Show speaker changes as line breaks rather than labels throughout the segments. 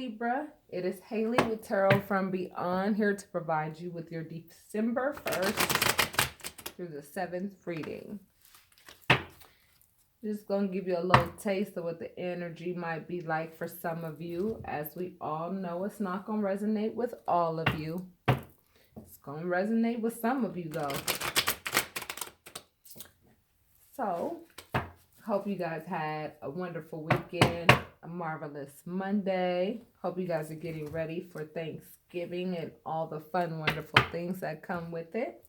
Libra. It is Haley with Tarot from Beyond, here to provide you with your December 1st through the 7th reading. Just going to give you a little taste of what the energy might be like for some of you. As we all know, it's not going to resonate with all of you. It's going to resonate with some of you, though. So, hope you guys had a wonderful weekend, a marvelous Monday. Hope you guys are getting ready for Thanksgiving and all the fun, wonderful things that come with it.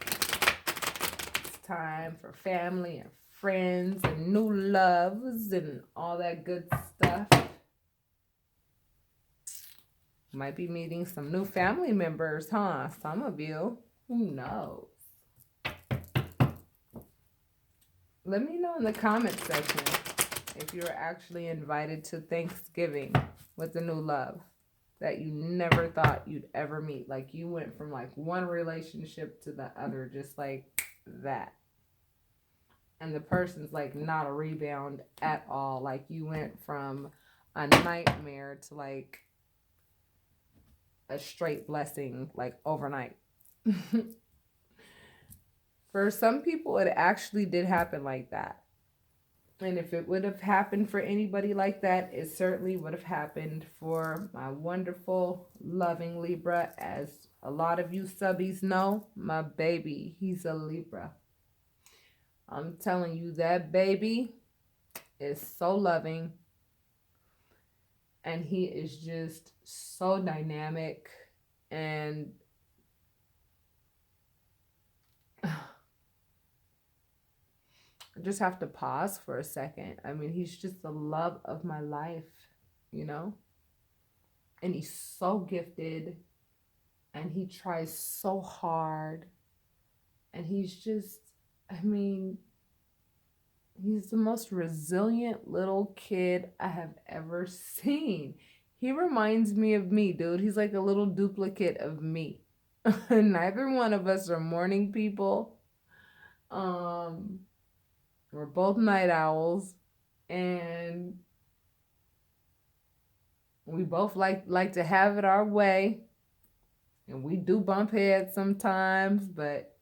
It's time for family and friends and new loves and all that good stuff. Might be meeting some new family members, huh? Some of you. Who knows? Let me know in the comment section if you're actually invited to Thanksgiving with a new love that you never thought you'd ever meet. Like you went from like one relationship to the other just like that. And the person's like not a rebound at all. Like you went from a nightmare to like a straight blessing like overnight. For some people, it actually did happen like that. And if it would have happened for anybody like that, it certainly would have happened for my wonderful, loving Libra. As a lot of you subbies know, my baby, he's a Libra. I'm telling you, that baby is so loving. And he is just so dynamic. And I just have to pause for a second. I mean, he's just the love of my life, you know? And he's so gifted. And he tries so hard. And he's just, I mean, he's the most resilient little kid I have ever seen. He reminds me of me, dude. He's like a little duplicate of me. Neither one of us are morning people. We're both night owls, and we both like to have it our way, and we do bump heads sometimes, but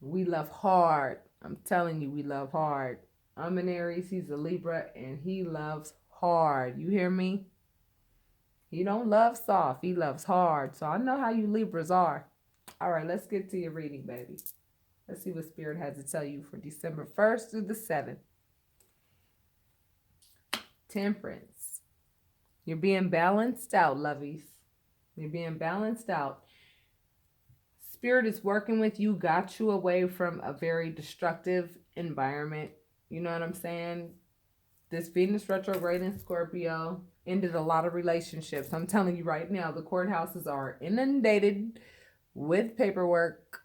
we love hard. I'm telling you, we love hard. I'm an Aries, he's a Libra, and he loves hard. You hear me? He don't love soft, he loves hard. So I know how you Libras are. All right, let's get to your reading, baby. Let's see what Spirit has to tell you for December 1st through the 7th. Temperance. You're being balanced out, lovies. You're being balanced out. Spirit is working with you, got you away from a very destructive environment. You know what I'm saying? This Venus retrograde in Scorpio ended a lot of relationships. I'm telling you right now, the courthouses are inundated with paperwork,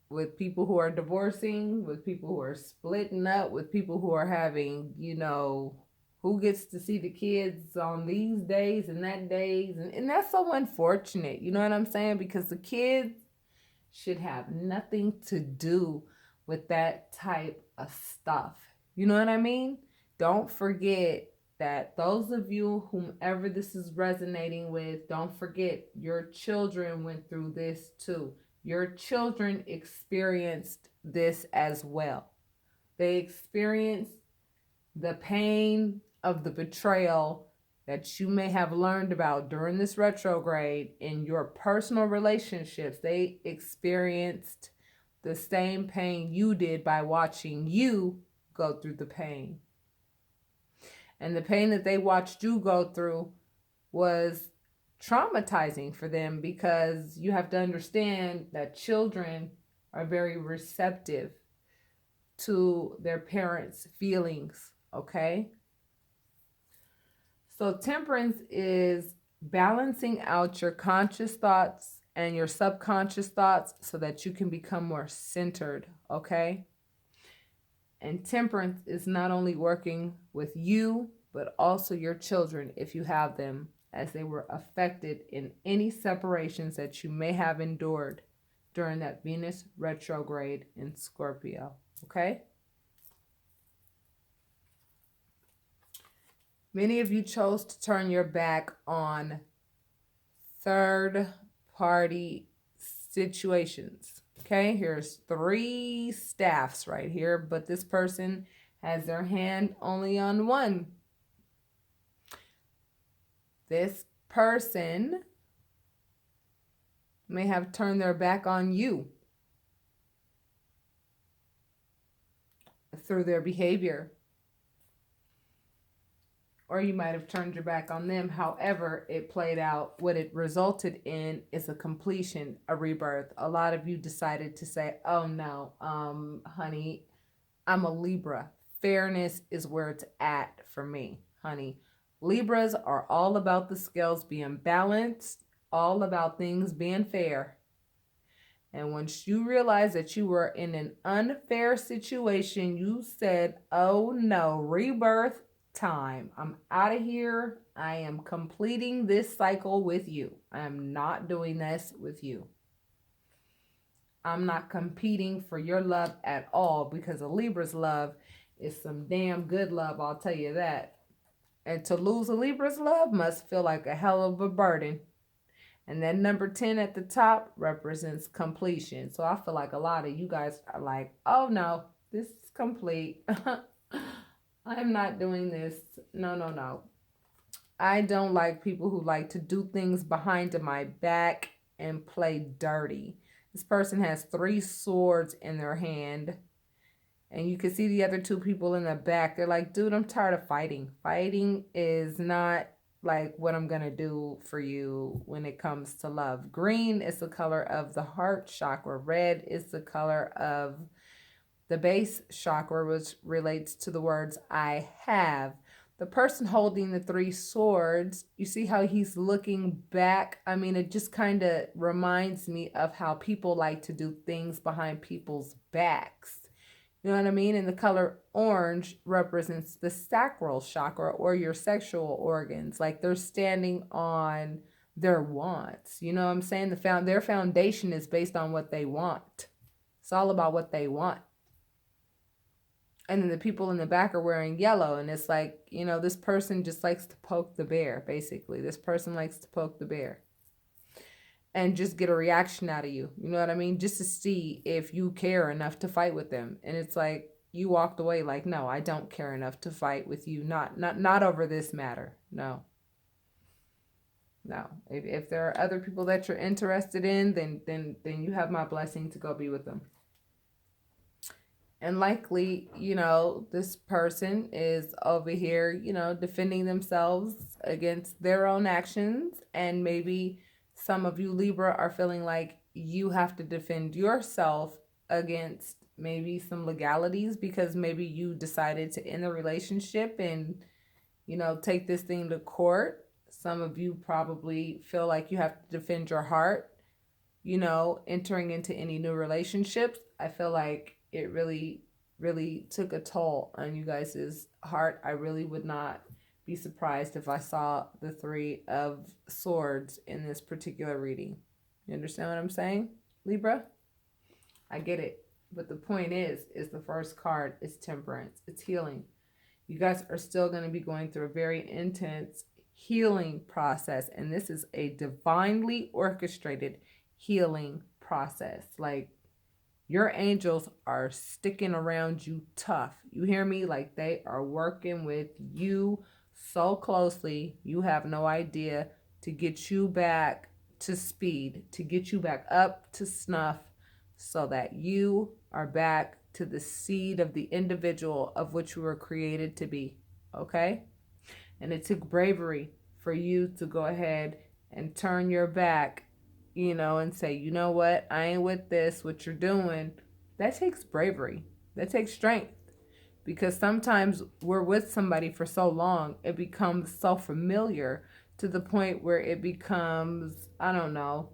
with people who are divorcing, with people who are splitting up, with people who are having, you know, who gets to see the kids on these days and that days. And that's so unfortunate. You know what I'm saying? Because the kids should have nothing to do with that type of stuff. You know what I mean? Don't forget that those of you, whomever this is resonating with, don't forget your children went through this too. Your children experienced this as well. They experienced the pain of the betrayal that you may have learned about during this retrograde in your personal relationships. They experienced the same pain you did by watching you go through the pain. And the pain that they watched you go through was traumatizing for them, because you have to understand that children are very receptive to their parents' feelings, okay? So temperance is balancing out your conscious thoughts and your subconscious thoughts so that you can become more centered, okay? And temperance is not only working with you, but also your children, if you have them, as they were affected in any separations that you may have endured during that Venus retrograde in Scorpio, okay? Many of you chose to turn your back on third party situations. Okay, here's 3 staffs right here, but this person has their hand only on one. This person may have turned their back on you through their behavior, or you might have turned your back on them. However it played out, what it resulted in is a completion, a rebirth. A lot of you decided to say, oh no, honey, I'm a Libra. Fairness is where it's at for me, honey. Libras are all about the scales being balanced, all about things being fair. And once you realized that you were in an unfair situation, you said, oh no, rebirth time. I'm out of here. I am completing this cycle with you. I am not doing this with you. I'm not competing for your love at all, because a Libra's love is some damn good love, I'll tell you that. And to lose a Libra's love must feel like a hell of a burden. And that number 10 at the top represents completion. So I feel like a lot of you guys are like, oh no, this is complete. I'm not doing this. No, no, no. I don't like people who like to do things behind my back and play dirty. This person has 3 swords in their hand. And you can see the other 2 people in the back. They're like, dude, I'm tired of fighting. Fighting is not like what I'm going to do for you when it comes to love. Green is the color of the heart chakra. Red is the color of the base chakra, which relates to the words I have. The person holding the 3 swords, you see how he's looking back? I mean, it just kind of reminds me of how people like to do things behind people's backs. You know what I mean? And the color orange represents the sacral chakra, or your sexual organs. Like they're standing on their wants. You know what I'm saying? Their foundation is based on what they want. It's all about what they want. And then the people in the back are wearing yellow. And it's like, you know, this person just likes to poke the bear, basically. This person likes to poke the bear and just get a reaction out of you. You know what I mean? Just to see if you care enough to fight with them. And it's like, you walked away like, no, I don't care enough to fight with you. Not over this matter. No. No. If there are other people that you're interested in, then you have my blessing to go be with them. And likely, you know, this person is over here, you know, defending themselves against their own actions. And maybe some of you Libra are feeling like you have to defend yourself against maybe some legalities, because maybe you decided to end the relationship and, you know, take this thing to court. Some of you probably feel like you have to defend your heart, you know, entering into any new relationships. I feel like it really, really took a toll on you guys' heart. I really would not be surprised if I saw the 3 of swords in this particular reading. You understand what I'm saying, Libra? I get it. But the point is the first card is temperance. It's healing. You guys are still going to be going through a very intense healing process. And this is a divinely orchestrated healing process. Like, your angels are sticking around you tough. You hear me? Like, they are working with you so closely, you have no idea, to get you back to speed, to get you back up to snuff, so that you are back to the seed of the individual of which you were created to be. Okay? And it took bravery for you to go ahead and turn your back, you know, and say, you know what, I ain't with this, what you're doing. That takes bravery. That takes strength. Because sometimes we're with somebody for so long, it becomes so familiar to the point where it becomes, I don't know,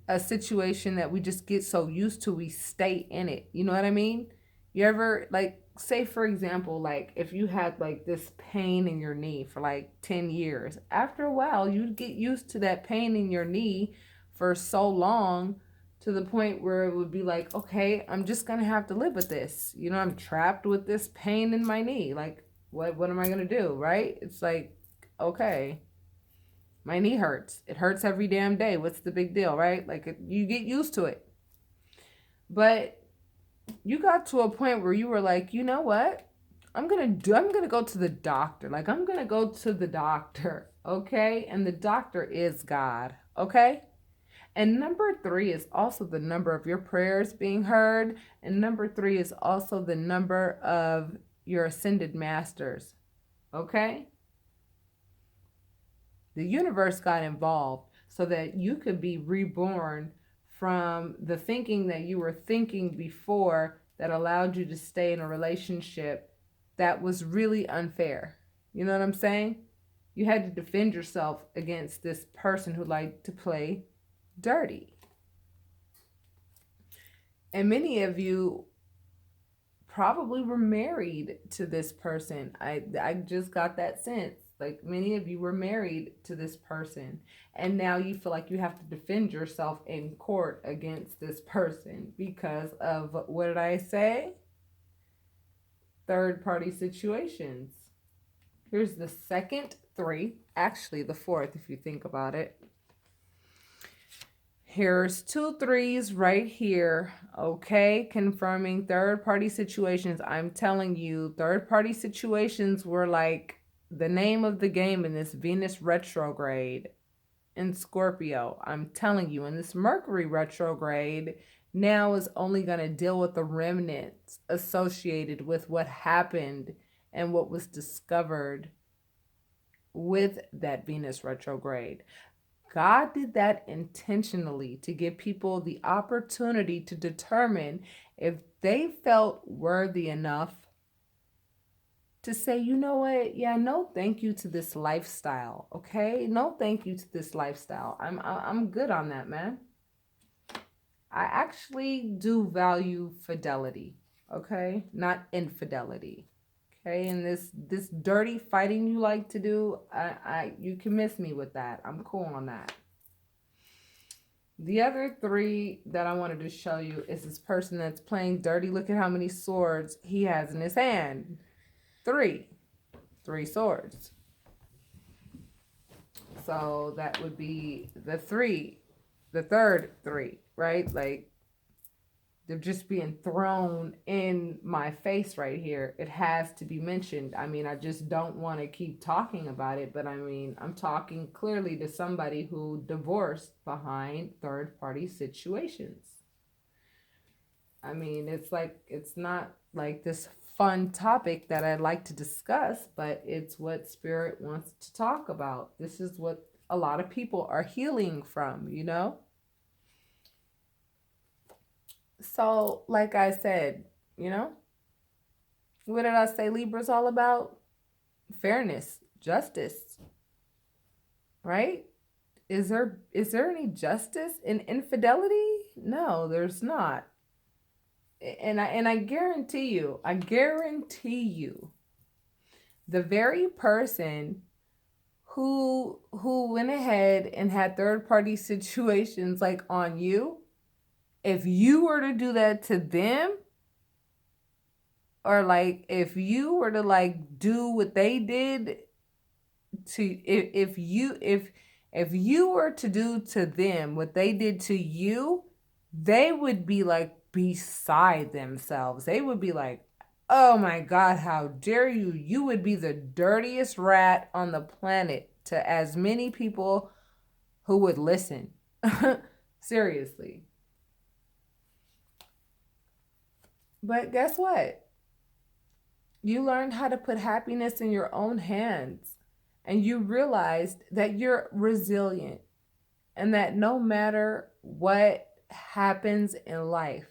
a situation that we just get so used to, we stay in it. You know what I mean? You ever, like, say for example, like if you had like this pain in your knee for like 10 years, after a while you'd get used to that pain in your knee for so long, to the point where it would be like, okay, I'm just gonna have to live with this. You know, I'm trapped with this pain in my knee. Like, what am I going to do, right? It's like, okay, my knee hurts. It hurts every damn day. What's the big deal, right? Like, you get used to it. But you got to a point where you were like, you know what? I'm going to go to the doctor. Like, I'm going to go to the doctor, okay? And the doctor is God, okay? And number 3 is also the number of your prayers being heard. And number 3 is also the number of your ascended masters, okay? The universe got involved so that you could be reborn from the thinking that you were thinking before that allowed you to stay in a relationship that was really unfair. You know what I'm saying? You had to defend yourself against this person who liked to play dirty. And many of you probably were married to this person. I just got that sense. Like, many of you were married to this person, and now you feel like you have to defend yourself in court against this person because of, what did I say? Third party situations. Here's the second 3, actually the 4th if you think about it. Here's 2 3s right here, okay? Confirming third party situations. I'm telling you, third party situations were like the name of the game in this Venus retrograde in Scorpio. I'm telling you, in this Mercury retrograde now is only going to deal with the remnants associated with what happened and what was discovered with that Venus retrograde. God did that intentionally to give people the opportunity to determine if they felt worthy enough to say, you know what? Yeah, no thank you to this lifestyle, okay? No thank you to this lifestyle. I'm good on that, man. I actually do value fidelity, okay? Not infidelity. Okay, and this dirty fighting you like to do, you can miss me with that. I'm cool on that. The other 3 that I wanted to show you is this person that's playing dirty. Look at how many swords he has in his hand. 3 swords. So that would be the third 3, right? Like, they're just being thrown in my face right here. It has to be mentioned. I mean, I just don't want to keep talking about it, but I mean, I'm talking clearly to somebody who divorced behind third-party situations. I mean, it's not like this fun topic that I'd like to discuss, but it's what Spirit wants to talk about. This is what a lot of people are healing from, you know? So, like I said, you know, what did I say Libra's all about? Fairness, justice, right? Is there any justice in infidelity? No, there's not. And I guarantee you, the very person who went ahead and had third party situations like on you, if you were to do that to them, or like if you were to like do what they did to, if you were to do to them what they did to you, they would be like beside themselves. They would be like, oh my God, how dare you? You would be the dirtiest rat on the planet to as many people who would listen. Seriously. But guess what? You learned how to put happiness in your own hands, and you realized that you're resilient and that no matter what happens in life,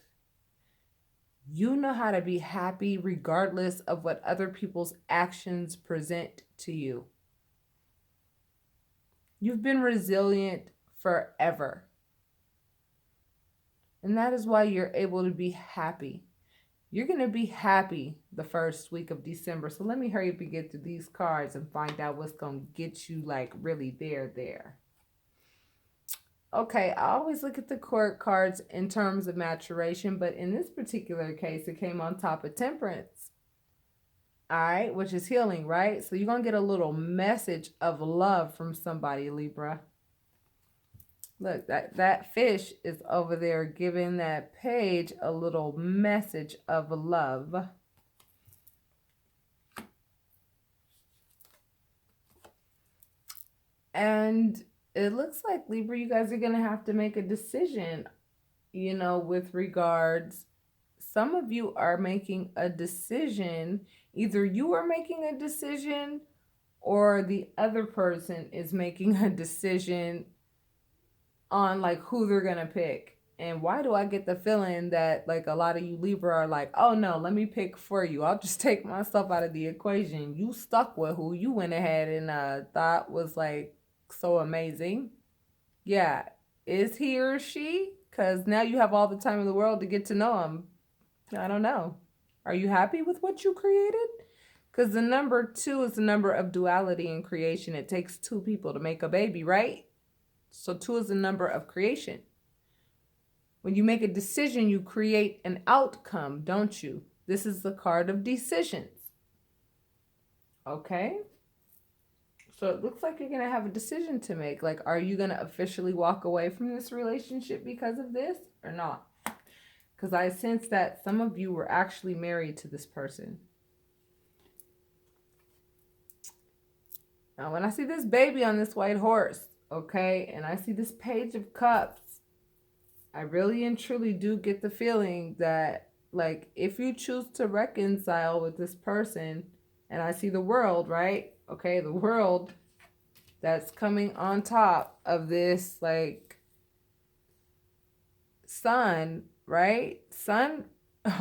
you know how to be happy regardless of what other people's actions present to you. You've been resilient forever. And that is why you're able to be happy. You're going to be happy the first week of December. So let me hurry up and get to these cards and find out what's going to get you like really there. Okay, I always look at the court cards in terms of maturation, but in this particular case, it came on top of Temperance. All right, which is healing, right? So you're going to get a little message of love from somebody, Libra. Look, that fish is over there giving that page a little message of love. And it looks like, Libra, you guys are going to have to make a decision, you know, with regards. Some of you are making a decision. Either you are making a decision or the other person is making a decision on like who they're gonna pick. And why do I get the feeling that like a lot of you Libra are like, oh no, let me pick for you. I'll just take myself out of the equation. You stuck with who you went ahead and thought was like so amazing. Yeah. Is he or she? Because now you have all the time in the world to get to know him. I don't know. Are you happy with what you created? Because the number 2 is the number of duality in creation. It takes 2 people to make a baby, right? So 2 is the number of creation. When you make a decision, you create an outcome, don't you? This is the card of decisions. Okay? So it looks like you're going to have a decision to make. Like, are you going to officially walk away from this relationship because of this or not? Because I sense that some of you were actually married to this person. Now, when I see this baby on this white horse, okay, and I see this page of cups, I really and truly do get the feeling that, like, if you choose to reconcile with this person, and I see the world, right? Okay, the world that's coming on top of this, like, sun, right? Sun,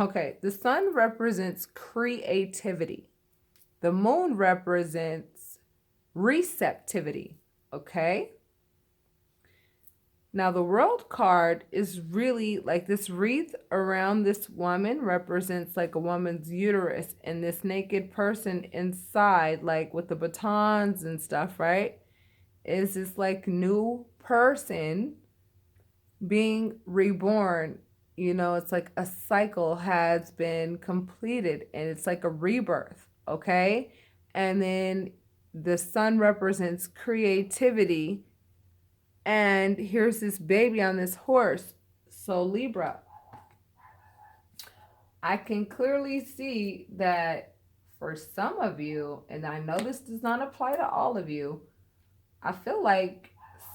okay, the sun represents creativity. The moon represents receptivity, okay? Now, the world card is really like this wreath around this woman represents like a woman's uterus, and this naked person inside, like with the batons and stuff, right, is this like new person being reborn. You know, it's like a cycle has been completed and it's like a rebirth, okay? And then the sun represents creativity. And here's this baby on this horse. So Libra, I can clearly see that for some of you, and I know this does not apply to all of you, I feel like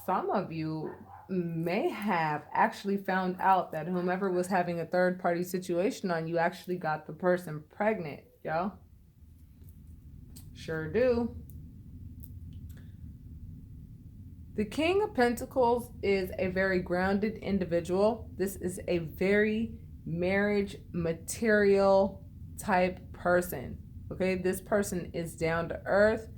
some of you may have actually found out that whomever was having a third party situation on you actually got the person pregnant, yo. Sure do. The King of Pentacles is a very grounded individual. This is a very marriage material type person. Okay, this person is down to earth.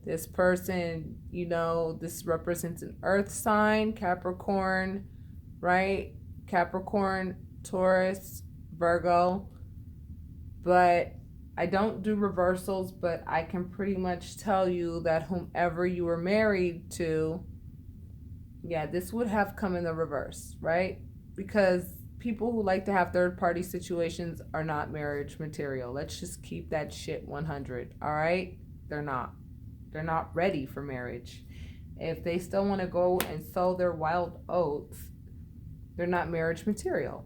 This person, you know, this represents an earth sign, Capricorn, right? Capricorn, Taurus, Virgo. But I don't do reversals, but I can pretty much tell you that whomever you were married to, yeah, this would have come in the reverse, right? Because people who like to have third-party situations are not marriage material. Let's just keep that shit 100, all right? They're not. They're not ready for marriage. If they still want to go and sow their wild oats, they're not marriage material.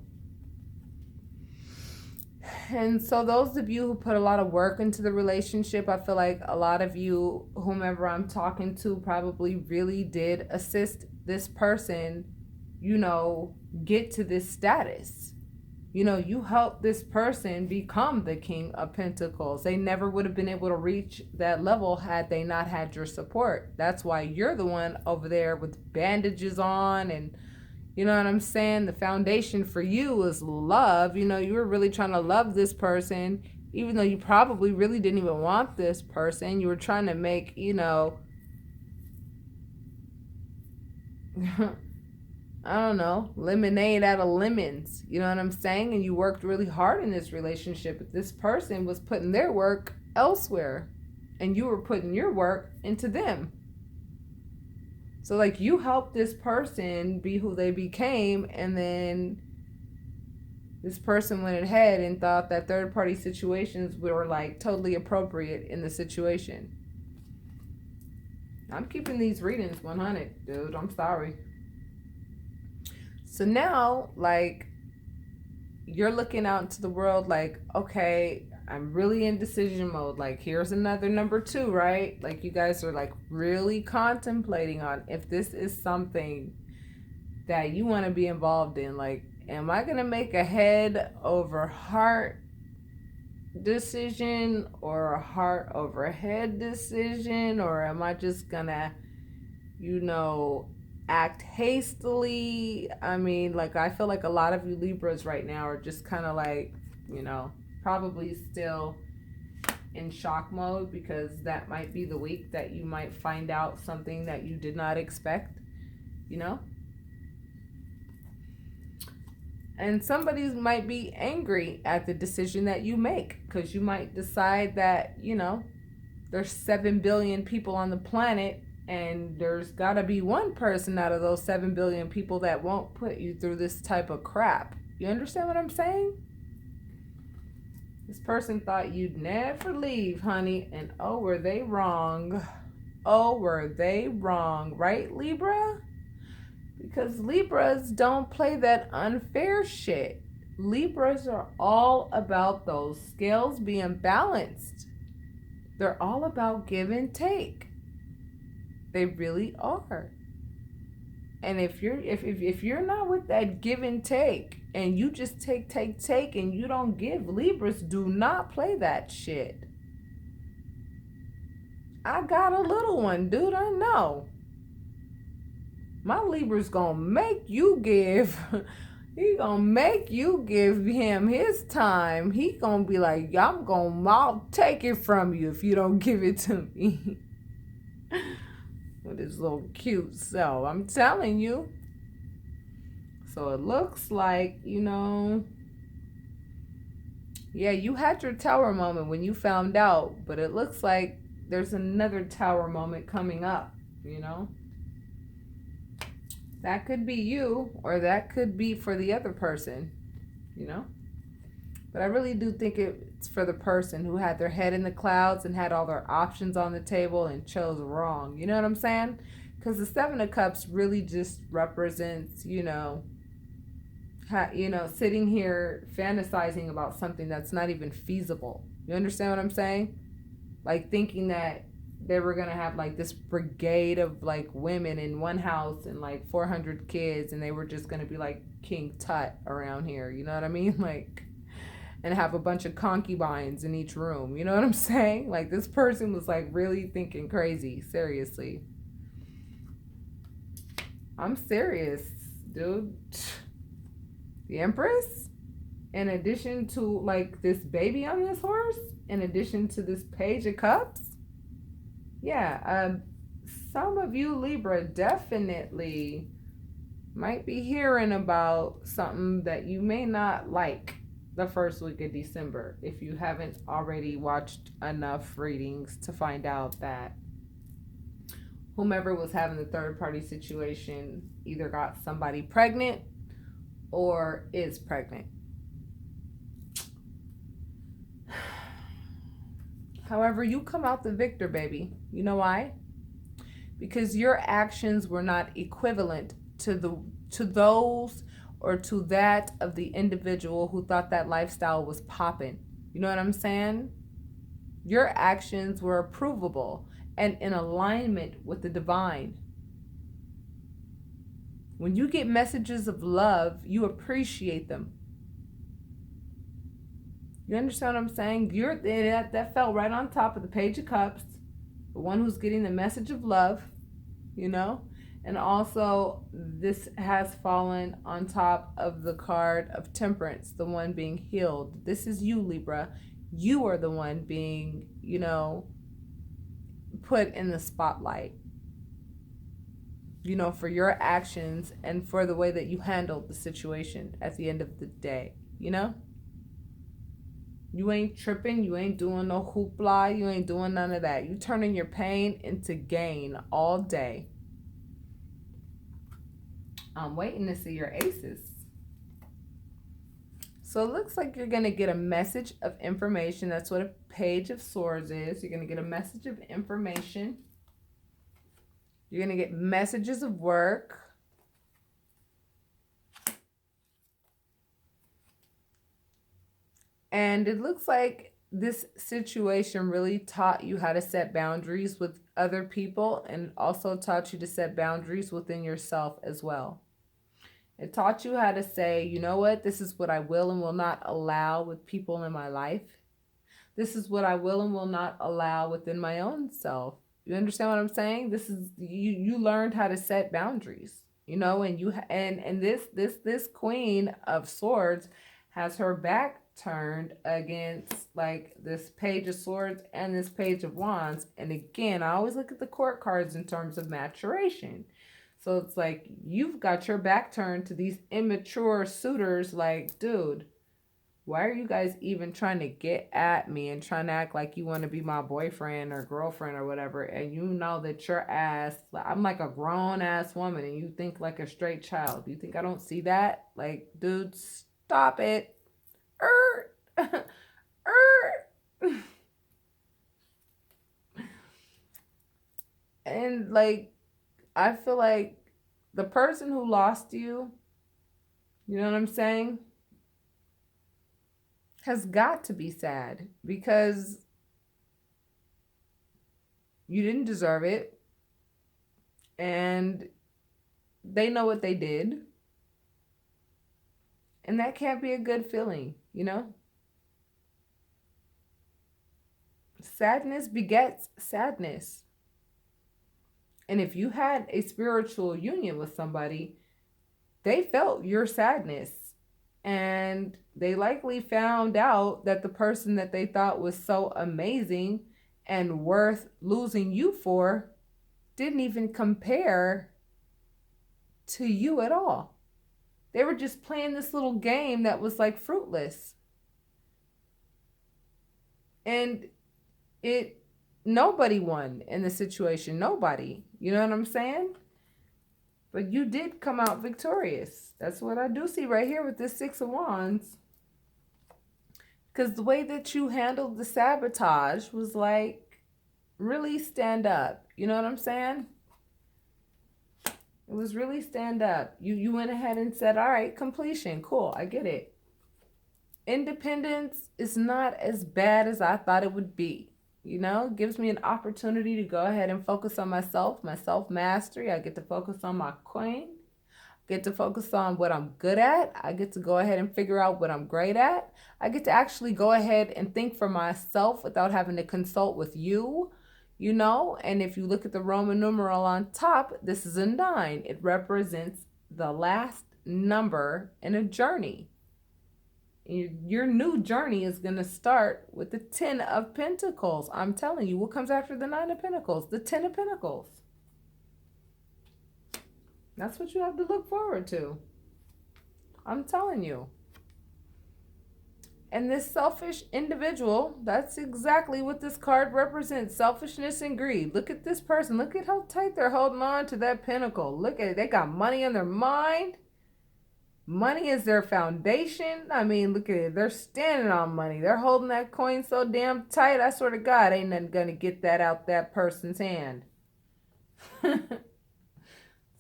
And so those of you who put a lot of work into the relationship, I feel like a lot of you, whomever I'm talking to, probably really did assist this person, you know, get to this status. You know, you helped this person become the King of Pentacles. They never would have been able to reach that level had they not had your support. That's why you're the one over there with bandages on, and you know what I'm saying? The foundation for you is love. You know, you were really trying to love this person, even though you probably really didn't even want this person. You were trying to make, you know, I don't know, lemonade out of lemons. You know what I'm saying? And you worked really hard in this relationship. But this person was putting their work elsewhere, and you were putting your work into them. So, like, you helped this person be who they became, and then This person went ahead and thought that third-party situations were like totally appropriate in the situation. I'm keeping these readings 100, dude. I'm sorry. So now, like, you're looking out into the world like, okay, I'm really in decision mode. Like, here's another number 2, right? Like, you guys are like really contemplating on if this is something that you want to be involved in. Like, am I going to make a head over heart decision or a heart over head decision? Or am I just going to, act hastily? I mean, like, I feel like a lot of you Libras right now are just kind of like, probably still in shock mode, because that might be the week that you might find out something that you did not expect, And somebody might be angry at the decision that you make, because you might decide that, there's 7 billion people on the planet, and there's got to be one person out of those 7 billion people that won't put you through this type of crap. You understand what I'm saying? This person thought you'd never leave, honey, and oh, were they wrong. Oh, were they wrong, right, Libra? Because Libras don't play that unfair shit. Libras are all about those scales being balanced. They're all about give and take. They really are. And if you're not with that give and take, and you just take, and you don't give, Libras do not play that shit. I got a little one, dude, I know. My Libra's gonna make you give. He gonna make you give him his time. He gonna be like, I'll take it from you if you don't give it to me. With his little cute self, I'm telling you. So it looks like, yeah, you had your tower moment when you found out, but it looks like there's another tower moment coming up, That could be you, or that could be for the other person, But I really do think it's for the person who had their head in the clouds and had all their options on the table and chose wrong. You know what I'm saying? Because the 7 of Cups really just represents, sitting here fantasizing about something that's not even feasible. You understand what I'm saying? Like thinking that they were going to have like this brigade of like women in one house and like 400 kids, and they were just going to be like King Tut around here. You know what I mean? Like, and have a bunch of concubines in each room. You know what I'm saying? Like, this person was like really thinking crazy. Seriously. I'm serious, dude. The Empress, in addition to like this baby on this horse, in addition to this Page of Cups. Yeah, some of you Libra definitely might be hearing about something that you may not like the first week of December, if you haven't already watched enough readings to find out that whomever was having the third party situation either got somebody pregnant or is pregnant. However, you come out the victor, baby. You know why? Because your actions were not equivalent to those or to that of the individual who thought that lifestyle was popping. You know what I'm saying? Your actions were approvable and in alignment with the divine. When you get messages of love, you appreciate them. You understand what I'm saying? That fell right on top of the Page of Cups, the one who's getting the message of love, And also, this has fallen on top of the card of Temperance, the one being healed. This is you, Libra. You are the one being, put in the spotlight, for your actions and for the way that you handled the situation at the end of the day, You ain't tripping. You ain't doing no hoopla. You ain't doing none of that. You turning your pain into gain all day. I'm waiting to see your aces. So it looks like you're going to get a message of information. That's what a Page of Swords is. You're going to get a message of information. You're going to get messages of work. And it looks like this situation really taught you how to set boundaries with other people, and also taught you to set boundaries within yourself as well. It taught you how to say, you know what, this is what I will and will not allow with people in my life. This is what I will and will not allow within my own self. You understand what I'm saying? This is you learned how to set boundaries, you know, and this Queen of Swords has her back turned against like this Page of Swords and this Page of Wands. And again, I always look at the court cards in terms of maturation. So it's like you've got your back turned to these immature suitors like, dude, why are you guys even trying to get at me and trying to act like you want to be my boyfriend or girlfriend or whatever? And you know that your ass, I'm like a grown ass woman and you think like a straight child. You think I don't see that? Like, dude, stop it. And like, I feel like the person who lost you, you know what I'm saying, has got to be sad because you didn't deserve it. And they know what they did. And that can't be a good feeling, you know? Sadness begets sadness. And if you had a spiritual union with somebody, they felt your sadness. And they likely found out that the person that they thought was so amazing and worth losing you for didn't even compare to you at all. They were just playing this little game that was like fruitless. And nobody won in the situation. Nobody. You know what I'm saying? But you did come out victorious. That's what I do see right here with this Six of Wands. Because the way that you handled the sabotage was like, really stand up. You know what I'm saying? It was really stand up. You went ahead and said, all right, completion. Cool, I get it. Independence is not as bad as I thought it would be. You know, it gives me an opportunity to go ahead and focus on myself, my self-mastery. I get to focus on my queen. I get to focus on what I'm good at. I get to go ahead and figure out what I'm great at. I get to actually go ahead and think for myself without having to consult with you, you know. And if you look at the Roman numeral on top, this is a 9. It represents the last number in a journey. Your new journey is going to start with the 10 of Pentacles. I'm telling you, what comes after the 9 of Pentacles? The 10 of Pentacles. That's what you have to look forward to. I'm telling you. And this selfish individual, that's exactly what this card represents. Selfishness and greed. Look at this person. Look at how tight they're holding on to that pentacle. Look at it. They got money in their mind. Money is their foundation. I mean, look at it. They're standing on money. They're holding that coin so damn tight. I swear to God, ain't nothing going to get that out that person's hand. It's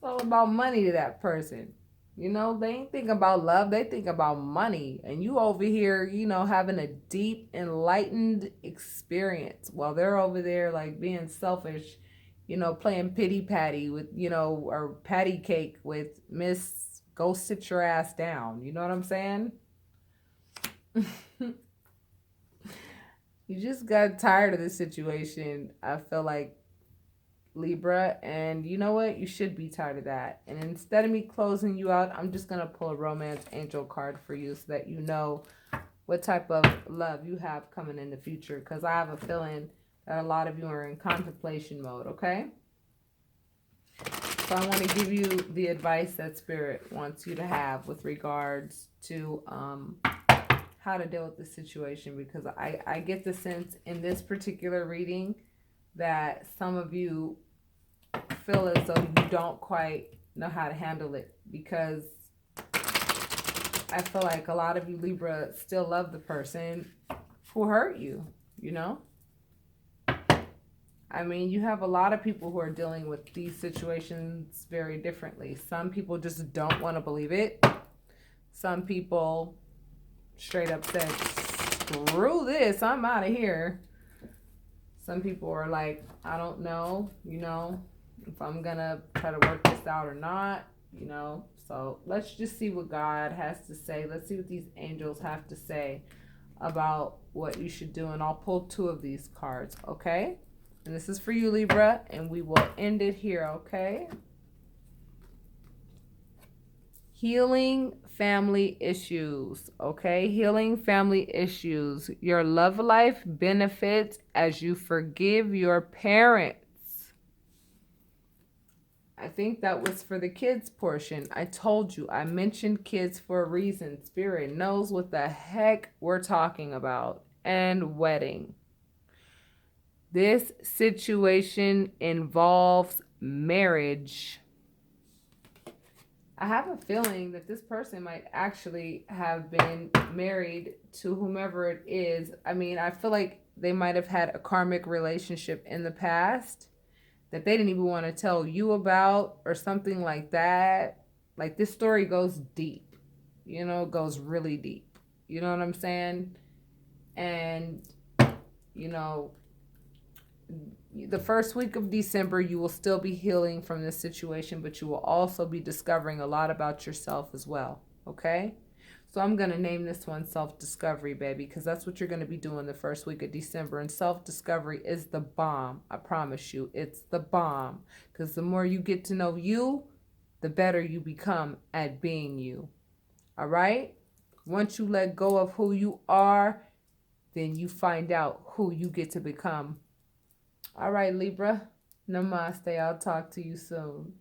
all about money to that person. You know, they ain't thinking about love. They think about money. And you over here, you know, having a deep, enlightened experience while they're over there like being selfish, you know, playing pity patty with, you know, or patty cake with Miss Go sit your ass down. You know what I'm saying? You just got tired of this situation, I feel like, Libra. And you know what? You should be tired of that. And instead of me closing you out, I'm just going to pull a romance angel card for you so that you know what type of love you have coming in the future. Because I have a feeling that a lot of you are in contemplation mode, okay? So I want to give you the advice that Spirit wants you to have with regards to how to deal with the situation. Because I get the sense in this particular reading that some of you feel as though you don't quite know how to handle it. Because I feel like a lot of you Libra still love the person who hurt you, you know? I mean, you have a lot of people who are dealing with these situations very differently. Some people just don't want to believe it. Some people straight up said, screw this, I'm out of here. Some people are like, I don't know, you know, if I'm going to try to work this out or not, you know. So let's just see what God has to say. Let's see what these angels have to say about what you should do. And I'll pull 2 of these cards, okay? And this is for you, Libra, and we will end it here, okay? Healing family issues, okay? Healing family issues. Your love life benefits as you forgive your parents. I think that was for the kids portion. I told you, I mentioned kids for a reason. Spirit knows what the heck we're talking about. And wedding. This situation involves marriage. I have a feeling that this person might actually have been married to whomever it is. I mean, I feel like they might have had a karmic relationship in the past that they didn't even want to tell you about or something like that. Like, this story goes deep, you know, goes really deep. You know what I'm saying? And, you know, the first week of December, you will still be healing from this situation, but you will also be discovering a lot about yourself as well, okay? So I'm going to name this one Self-Discovery, baby, because that's what you're going to be doing the first week of December. And self-discovery is the bomb. I promise you, it's the bomb. Because the more you get to know you, the better you become at being you. All right? Once you let go of who you are, then you find out who you get to become. All right, Libra. Namaste. I'll talk to you soon.